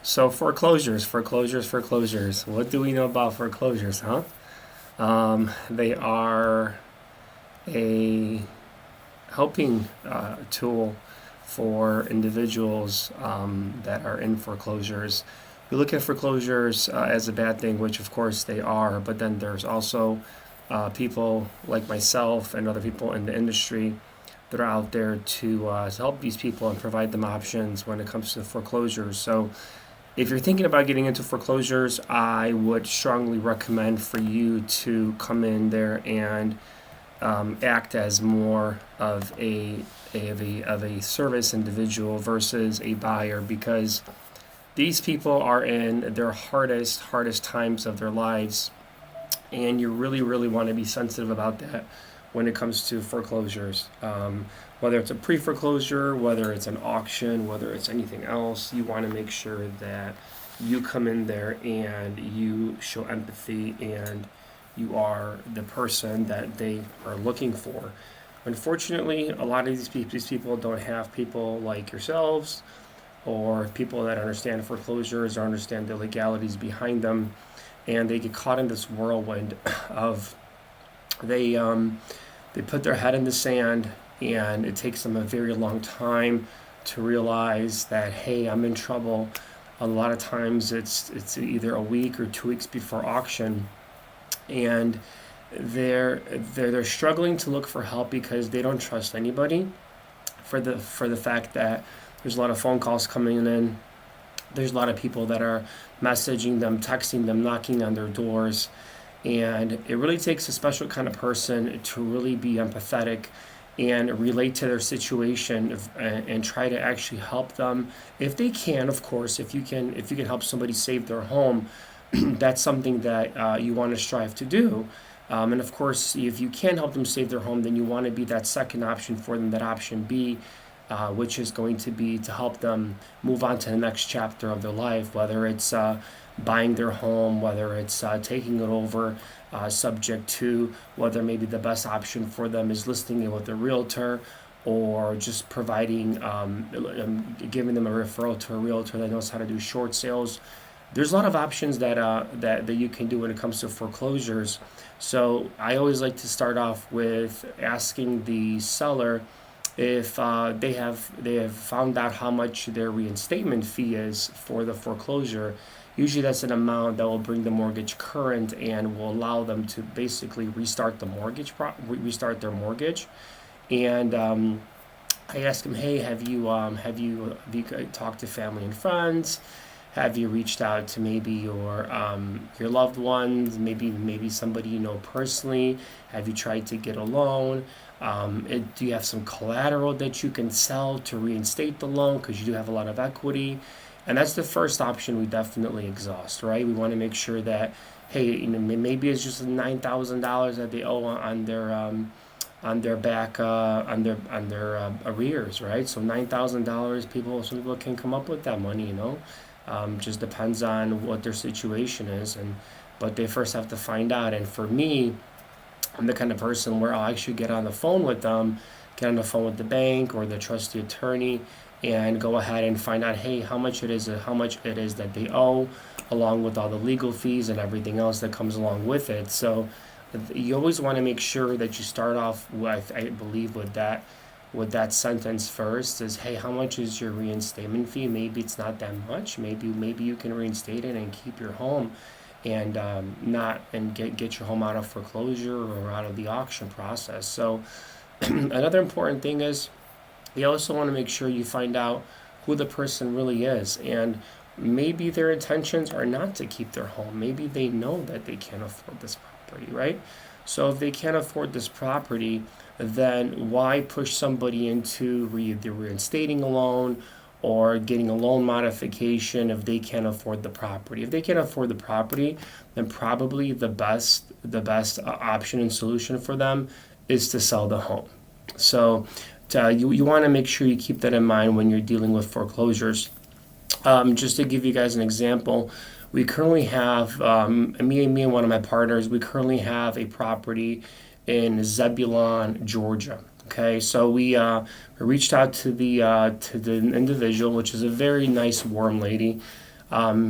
So foreclosures. What do we know about foreclosures, huh? They are a helping tool for individuals that are in foreclosures. We look at foreclosures as a bad thing, which of course they are, but then there's also people like myself and other people in the industry that are out there to help these people and provide them options when it comes to foreclosures. So if you're thinking about getting into foreclosures, I would strongly recommend for you to come in there and act as more of a service individual versus a buyer, because these people are in their hardest times of their lives, and you really want to be sensitive about that when it comes to foreclosures. Whether it's a pre-foreclosure, whether it's an auction, whether it's anything else, you want to make sure that you come in there and you show empathy and you are the person that they are looking for. Unfortunately, a lot of these people don't have people like yourselves or people that understand foreclosures or understand the legalities behind them, and they get caught in this whirlwind of they they put their head in the sand, and it takes them a very long time to realize that, hey, I'm in trouble. A lot of times it's either a week or 2 weeks before auction, and they're struggling to look for help because they don't trust anybody for the fact that there's a lot of phone calls coming in. There's a lot of people that are messaging them, texting them, knocking on their doors, and it really takes a special kind of person to really be empathetic and relate to their situation and try to actually help them if they can. Of course, if you can help somebody save their home, that's something that you want to strive to do. And of course, if you can help them save their home, then you want to be that second option for them, that option B, which is going to be to help them move on to the next chapter of their life, whether it's buying their home, whether it's taking it over, subject to whether maybe the best option for them is listing it with a realtor, or just providing, giving them a referral to a realtor that knows how to do short sales. There's a lot of options that you can do when it comes to foreclosures. So I always like to start off with asking the seller if they have found out how much their reinstatement fee is for the foreclosure. Usually that's an amount that will bring the mortgage current and will allow them to basically restart their mortgage. And I ask them, hey, have you talked to family and friends? Have you reached out to maybe your loved ones, maybe somebody you know personally? Have you tried to get a loan? Do you have some collateral that you can sell to reinstate the loan because you do have a lot of equity? And that's the first option we definitely exhaust, right? We want to make sure that, hey, maybe it's just $9,000 that they owe on their arrears, right? So $9,000, some people can come up with that money. Just depends on what their situation is, but they first have to find out. And for me, I'm the kind of person where I'll actually get on the phone with them, get on the phone with the bank or the trustee attorney, and go ahead and find out, hey, how much it is that they owe, along with all the legal fees and everything else that comes along with it. So you always want to make sure that you start off with, I believe, with that sentence first is, hey, how much is your reinstatement fee? Maybe it's not that much. Maybe you can reinstate it and keep your home, and not and get your home out of foreclosure or out of the auction process. So another important thing is you also want to make sure you find out who the person really is, and maybe their intentions are not to keep their home. Maybe they know that they can't afford this property, right? So if they can't afford this property, then why push somebody into either reinstating a loan or getting a loan modification if they can't afford the property? If they can't afford the property, then probably the best option and solution for them is to sell the home. So you want to make sure you keep that in mind when you're dealing with foreclosures. Just to give you guys an example, we currently have, me and one of my partners, we currently have a property in Zebulon, Georgia. Okay, so we reached out to the individual, which is a very nice, warm lady.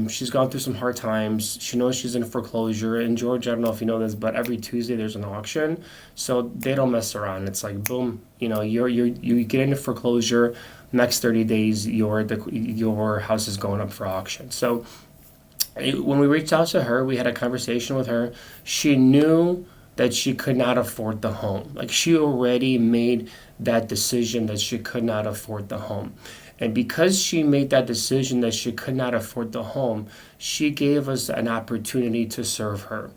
She's gone through some hard times. She knows she's in foreclosure. In Georgia, I don't know if you know this, but every Tuesday there's an auction, so they don't mess around. It's like boom, you get into foreclosure. Next 30 days, your house is going up for auction. So when we reached out to her, we had a conversation with her. She knew that she could not afford the home. Like she already made that decision that she could not afford the home. And because she made that decision that she could not afford the home, she gave us an opportunity to serve her.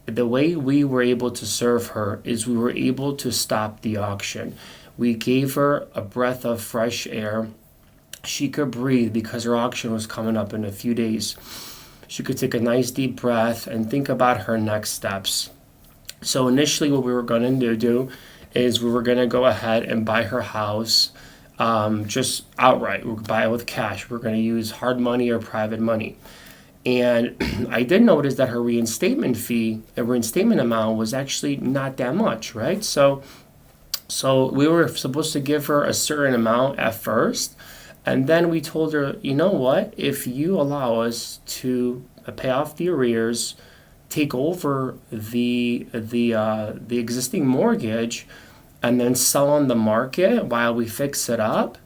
The way we were able to serve her is we were able to stop the auction. We gave her a breath of fresh air. She could breathe because her auction was coming up in a few days. She could take a nice deep breath and think about her next steps. So initially what we were going to do is we were going to go ahead and buy her house just outright. We'll buy it with cash. We're going to use hard money or private money. And I did notice that her reinstatement amount was actually not that much, right? So we were supposed to give her a certain amount at first, and then we told her, you know what? If you allow us to pay off the arrears, take over the existing mortgage, and then sell on the market while we fix it up,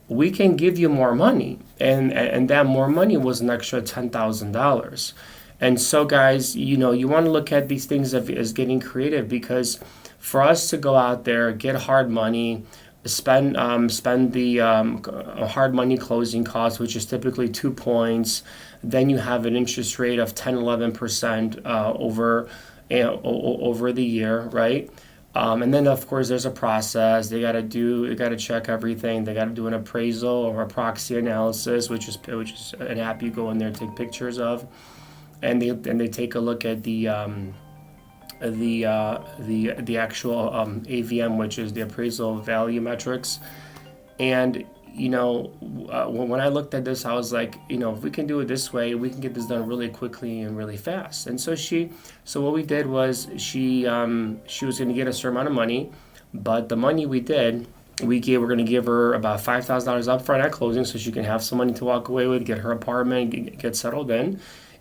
we can give you more money. And that more money was an extra $10,000. And so, guys, you want to look at these things as getting creative, because for us to go out there, get hard money, spend the hard money closing costs, which is typically 2 points. Then you have an interest rate of 10-11% over the year, right? And then of course there's a process. They got to check everything. They got to do an appraisal or a proxy analysis, which is an app you go in there, take pictures of, and they take a look at the actual AVM, which is the appraisal value metrics. And when I looked at this, I was like, if we can do it this way, we can get this done really quickly and really fast. And so what we did was she was going to get a certain amount of money, but the money we're going to give her about $5,000 up front at closing, so she can have some money to walk away with, get her apartment, get settled in.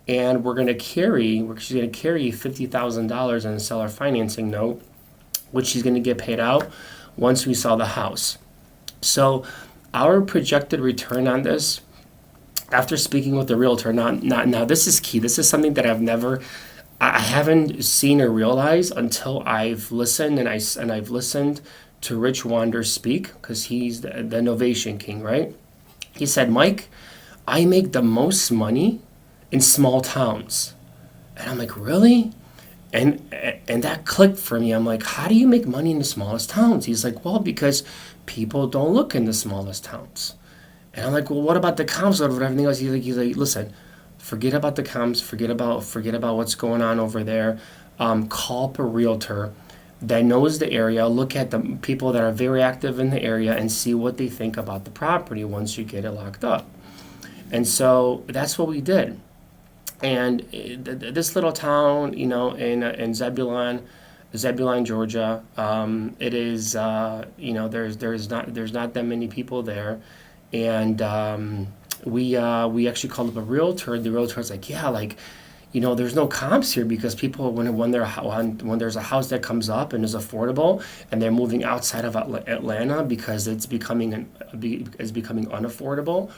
And she's going to carry $50,000 in a seller financing note, which she's going to get paid out once we sell the house. So our projected return on this, after speaking with the realtor, now this is key. This is something that I haven't seen or realized until I've listened, and I've listened to Rich Wander speak, because he's the Novation King, right? He said, Mike, I make the most money in small towns. And I'm like, really? And that clicked for me. I'm like, how do you make money in the smallest towns? He's like, well, because people don't look in the smallest towns. And I'm like, well, what about the comps or everything else? He's like, listen, forget about the comps, forget about what's going on over there. Call up a realtor that knows the area, look at the people that are very active in the area, and see what they think about the property once you get it locked up. And so that's what we did. And this little town, in Zebulon, Georgia, it is, there's not that many people there, and we actually called up a realtor. The realtor was like, yeah, there's no comps here, because people when there's a house that comes up and is affordable, and they're moving outside of Atlanta because it's becoming unaffordable.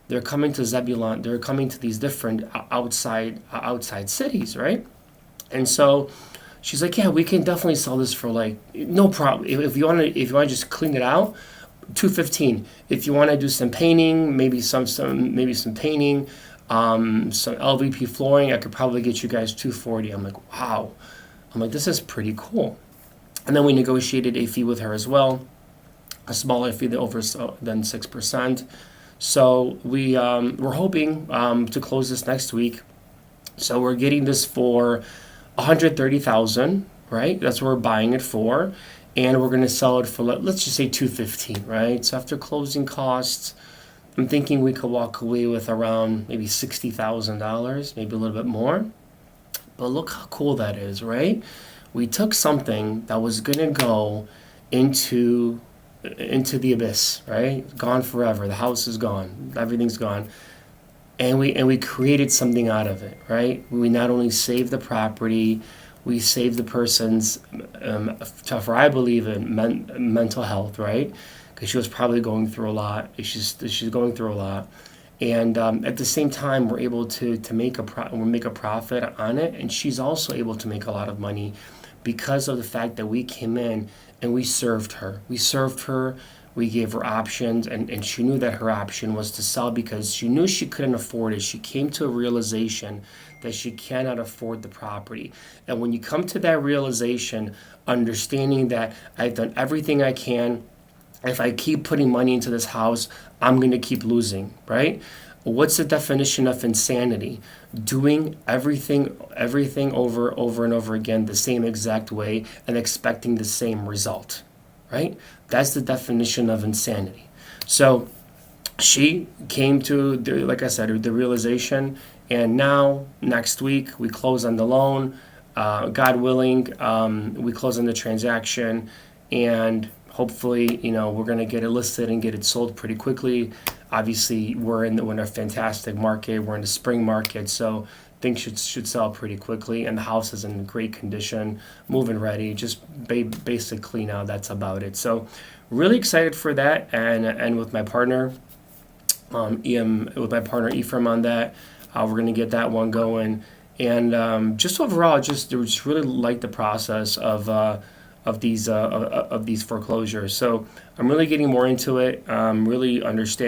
They're coming to Zebulon. They're coming to these different outside cities, right? And so she's like, yeah, we can definitely sell this for no problem. If you want to just clean it out, $215. If you want to do some painting, maybe some painting, some LVP flooring, I could probably get you guys $240. I'm like, wow. I'm like, this is pretty cool. And then we negotiated a fee with her as well, a smaller fee than 6%. So we're hoping to close this next week. So we're getting this for $130,000, right? That's what we're buying it for, and we're going to sell it for, let's just say $215, right? So after closing costs, I'm thinking we could walk away with around maybe $60,000, maybe a little bit more. But look how cool that is, right? We took something that was going to go into the abyss, right? Gone forever. The house is gone. Everything's gone. and we created something out of it, right? We not only saved the property, we saved the person's tougher, I believe, in mental health, right? Because she was probably going through a lot. She's going through a lot, and at the same time, we're able to make a profit on it, and she's also able to make a lot of money because of the fact that we came in and we served her. We served her. We gave her options, and she knew that her option was to sell because she knew she couldn't afford it. She came to a realization that she cannot afford the property. And when you come to that realization, understanding that I've done everything I can, if I keep putting money into this house, I'm going to keep losing, right? What's the definition of insanity? Doing everything over and over again the same exact way and expecting the same result, right? That's the definition of insanity. So she came to, like I said, the realization, and now next week we close on the loan. God willing, we close on the transaction, and hopefully, we're going to get it listed and get it sold pretty quickly. Obviously, we're in a fantastic market. We're in the spring market, so things should sell pretty quickly. And the house is in great condition, move-in ready, just basic clean out. That's about it. So, really excited for that, and with my partner, Ephraim on that, we're going to get that one going. And just overall, just really like the process of these foreclosures. So I'm really getting more into it. Really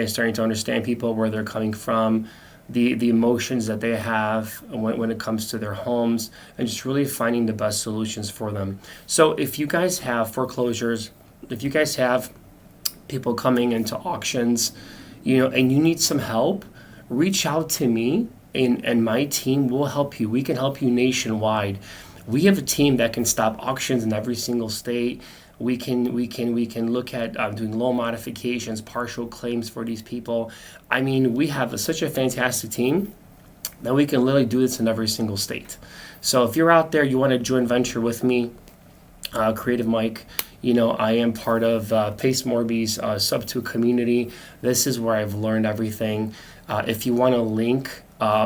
starting to understand people, where they're coming from, the emotions that they have when it comes to their homes, and just really finding the best solutions for them. So if you guys have foreclosures, if you guys have people coming into auctions, and you need some help, reach out to me, and my team will help you. We can help you nationwide. We have a team that can stop auctions in every single state. We can look at doing loan modifications, partial claims for these people. I mean, we have such a fantastic team that we can literally do this in every single state. So if you're out there, you want to joint venture with me, Creative Mike, I am part of Pace Morby's Sub2 community. This is where I've learned everything. If you want a link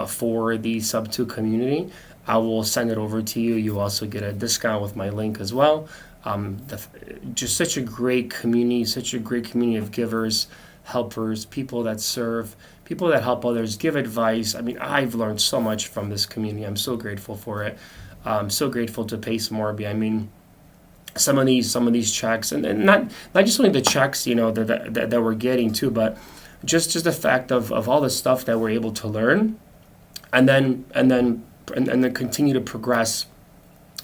for the Sub2 community, I will send it over to you. You also get a discount with my link as well. Just such a great community of givers, helpers, people that serve, people that help others, give advice. I mean, I've learned so much from this community. I'm so grateful for it. I'm so grateful to Pace Morby. I mean, some of these checks, and not just only the checks, that we're getting too, but just the fact of all the stuff that we're able to learn, and then continue to progress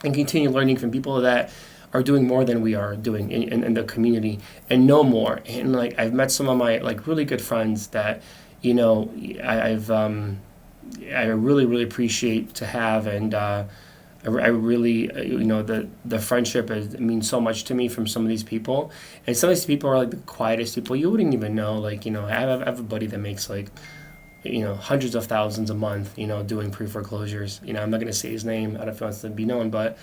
and continue learning from people that are doing more than we are doing in the community, and know more. And like, I've met some of my really good friends that I really appreciate to have, and I really the friendship means so much to me from some of these people. And some of these people are like the quietest people you wouldn't even know. Like, I have a buddy that makes like hundreds of thousands a month, doing pre-foreclosures. I'm not going to say his name. I don't know if he wants to be known, but,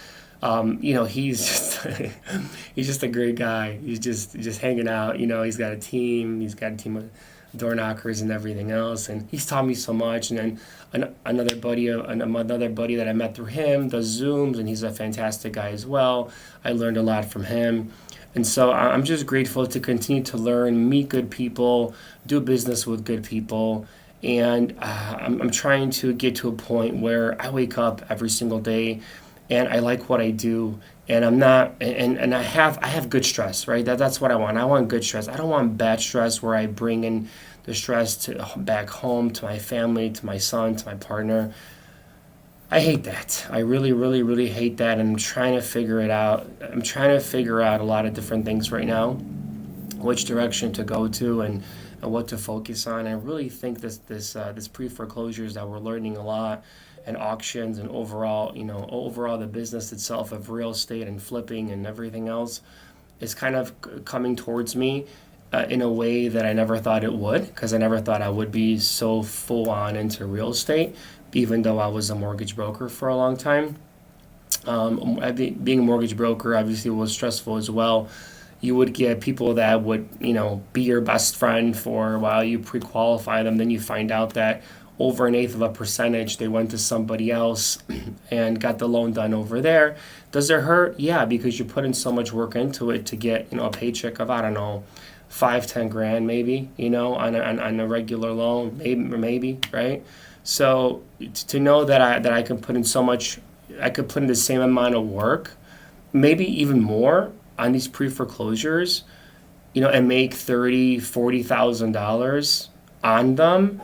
he's just, he's just a great guy. He's just hanging out. He's got a team. He's got a team of door knockers and everything else. And he's taught me so much. And then another buddy that I met through him does Zooms, and he's a fantastic guy as well. I learned a lot from him. And so I'm just grateful to continue to learn, meet good people, do business with good people. And I'm trying to get to a point where I wake up every single day and I like what I do, and I'm not, and I have good stress, right? That's what I want. I want good stress. I don't want bad stress where I bring in the stress back home to my family, to my son, to my partner. I hate that. I really, really, really hate that, and I'm trying to figure it out. I'm trying to figure out a lot of different things right now, which direction to go to, and what to focus on. I really think this pre-foreclosures that we're learning a lot, and auctions, and overall the business itself of real estate and flipping and everything else is kind of coming towards me in a way that I never thought it would, because I never thought I would be so full on into real estate, even though I was a mortgage broker for a long time. Being a mortgage broker obviously was stressful as well. You would get people that would, be your best friend for a while. You pre-qualify them, then you find out that over an eighth of a percentage. They went to somebody else and got the loan done over there. Does it hurt? Yeah, because you put in so much work into it to get, a paycheck of, I don't know, 5-10 grand maybe, on a regular loan, maybe, right? So to know that I can put in so much, I could put in the same amount of work, maybe even more on these pre-foreclosures, and make $30,000-$40,000 on them.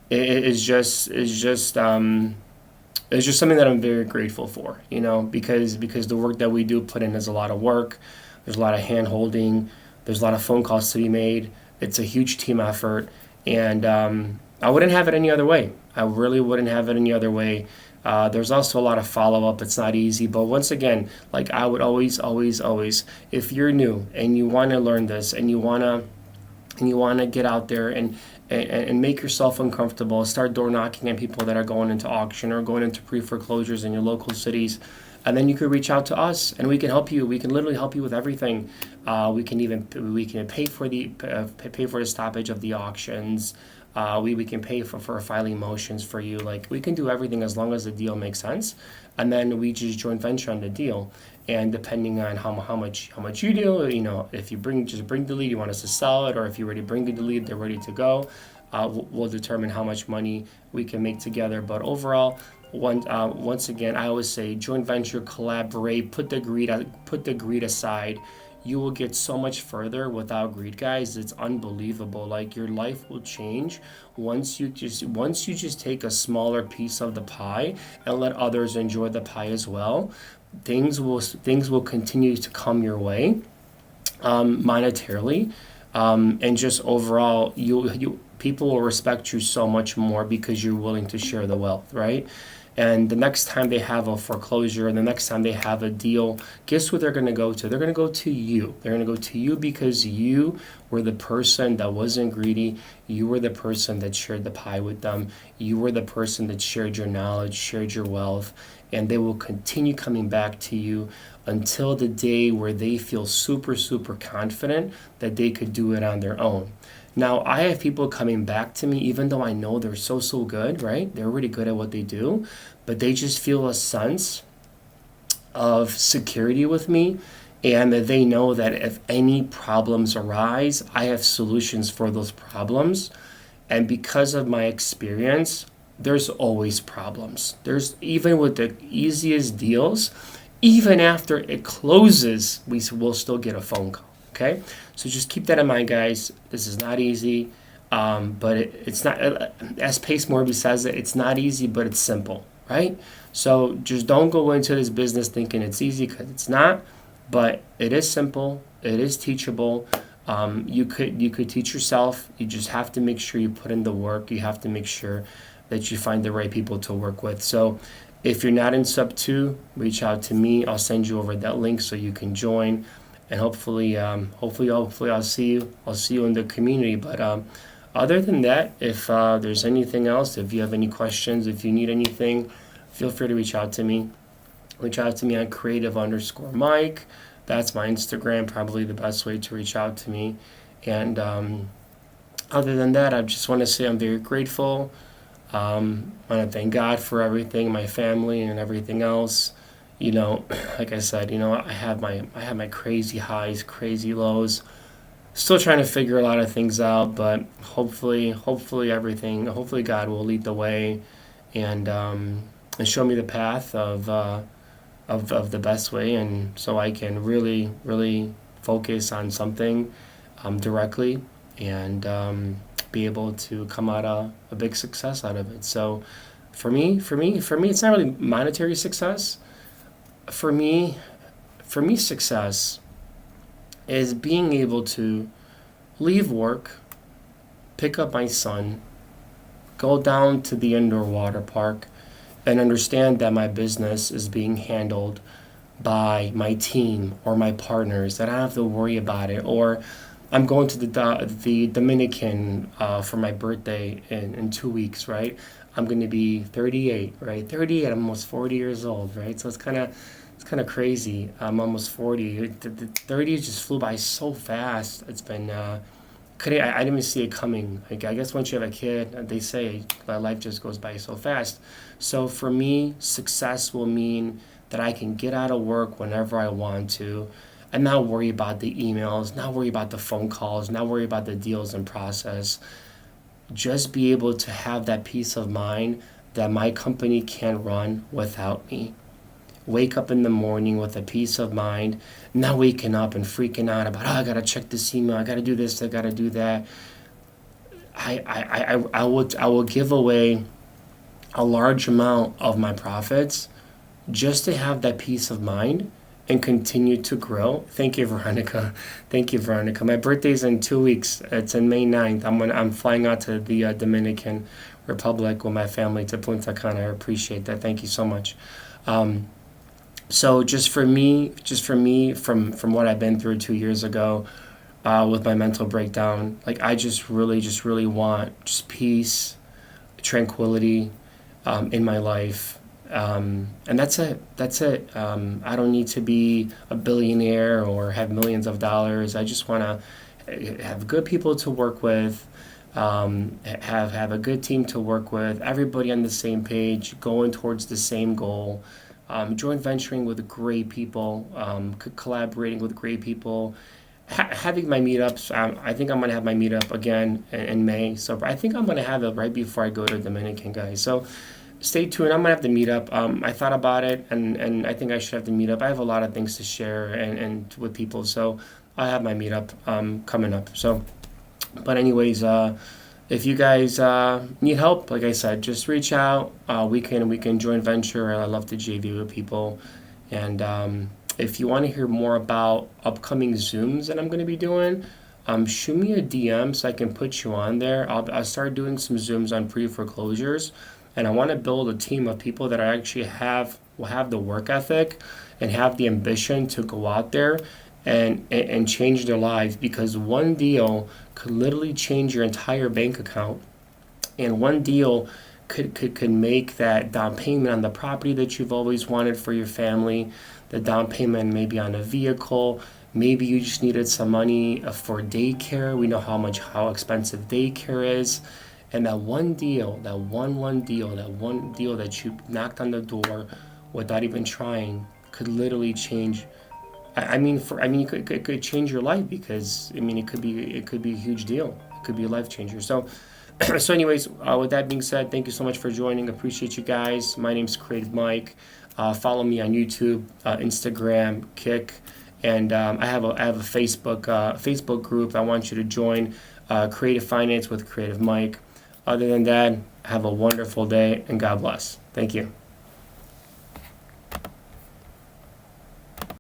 It's just something that I'm very grateful for, because the work that we do put in is a lot of work. There's a lot of hand holding. There's a lot of phone calls to be made. It's a huge team effort, and I wouldn't have it any other way. I really wouldn't have it any other way. There's also a lot of follow up. It's not easy, but once again, like I would always, always, always, if you're new and you want to learn this and you want to get out there and make yourself uncomfortable, start door knocking at people that are going into auction or going into pre-foreclosures in your local cities, and then you could reach out to us and we can help you. We can literally help you with everything. We can pay for the stoppage of the auctions. We can pay for filing motions for you. Like, we can do everything as long as the deal makes sense, and then we just joint venture on the deal. And depending on how much you do, if you bring the lead, you want us to sell it, or if you already bring the lead, they're ready to go. We'll determine how much money we can make together. But overall, once again, I always say joint venture, collaborate, put the greed aside. You will get so much further without greed, guys. It's unbelievable. Like, your life will change once you just take a smaller piece of the pie and let others enjoy the pie as well. Things will continue to come your way, monetarily, and just overall, you people will respect you so much more because you're willing to share the wealth, right? And the next time they have a foreclosure, and the next time they have a deal, guess who they're going to go to? They're going to go to you. They're going to go to you because you were the person that wasn't greedy. You were the person that shared the pie with them. You were the person that shared your knowledge, shared your wealth, and they will continue coming back to you until the day where they feel super, super confident that they could do it on their own. Now, I have people coming back to me, even though I know they're so good, right? They're really good at what they do, but they just feel a sense of security with me, and that they know that if any problems arise, I have solutions for those problems. And because of my experience, there's always problems. There's, even with the easiest deals, even after it closes, we will still get a phone call. Okay, so just keep that in mind, guys. This is not easy, but it's not, as Pace Morby says it, it's not easy, but it's simple, right? So just don't go into this business thinking it's easy, because it's not, but it is simple. It is teachable. You could teach yourself. You just have to make sure you put in the work. You have to make sure that you find the right people to work with. So if you're not in sub 2, reach out to me. I'll send you over that link so you can join. And hopefully I'll see you in the community. But other than that, if there's anything else, if you have any questions, if you need anything, feel free to reach out to me. Reach out to me on Kreative_Mike. That's my Instagram, probably the best way to reach out to me. And other than that, I just want to say I'm very grateful. I want to thank God for everything, my family, and everything else. Like I said, I have my crazy highs, crazy lows. Still trying to figure a lot of things out, but hopefully God will lead the way and show me the path of the best way, and so I can really, really focus on something directly and be able to come out a big success out of it. So for me, it's not really monetary success. For me, success is being able to leave work, pick up my son, go down to the indoor water park, and understand that my business is being handled by my team or my partners, that I don't have to worry about it. Or I'm going to the Dominican for my birthday in 2 weeks, right? I'm going to be 38, right? 38, I'm almost 40 years old, right? So it's kind of crazy. I'm almost 40. The 30 just flew by so fast. It's been I didn't even see it coming. Like, I guess once you have a kid, they say my life just goes by so fast. So for me, success will mean that I can get out of work whenever I want to and not worry about the emails, not worry about the phone calls, not worry about the deals in process. Just be able to have that peace of mind that my company can run without me. Wake up in the morning with a peace of mind, not waking up and freaking out about, oh, I gotta check this email, I gotta do this, I gotta do that. I will give away a large amount of my profits just to have that peace of mind and continue to grow. Thank you, Veronica. Thank you, Veronica. My birthday's in 2 weeks. It's in May 9th. I'm flying out to the Dominican Republic with my family to Punta Cana. I appreciate that. Thank you so much. So just for me, from what I've been through 2 years ago, with my mental breakdown, like I just really want just peace, tranquility, in my life. And that's it. That's it. I don't need to be a billionaire or have millions of dollars. I just want to have good people to work with, have a good team to work with, everybody on the same page, going towards the same goal, joint venturing with great people, collaborating with great people, having my meetups. I think I'm going to have my meetup again in May. So I think I'm going to have it right before I go to Dominican, guys. So stay tuned. I'm gonna have to meet up. I thought about it, and I think I should have to meet up. I have a lot of things to share and with people, so I have my meetup coming up. So, but anyways, if you guys need help, like I said, just reach out. We can join venture. I love to JV with people, and if you want to hear more about upcoming Zooms that I'm going to be doing, shoot me a DM so I can put you on there. I'll start doing some Zooms on pre-foreclosures. And I want to build a team of people that will have the work ethic and have the ambition to go out there and change their lives, because one deal could literally change your entire bank account, and one deal could make that down payment on the property that you've always wanted for your family, the down payment maybe on a vehicle. Maybe you just needed some money for daycare. We know how expensive daycare is. And that one deal, that one deal that you knocked on the door without even trying could literally change. It could change your life, because it could be a huge deal. It could be a life changer. So, so anyways, with that being said, thank you so much for joining. Appreciate you guys. My name's Creative Mike. Follow me on YouTube, Instagram, Kick, and I have a Facebook group. I want you to join. Creative Finance with Creative Mike. Other than that, have a wonderful day and God bless. Thank you.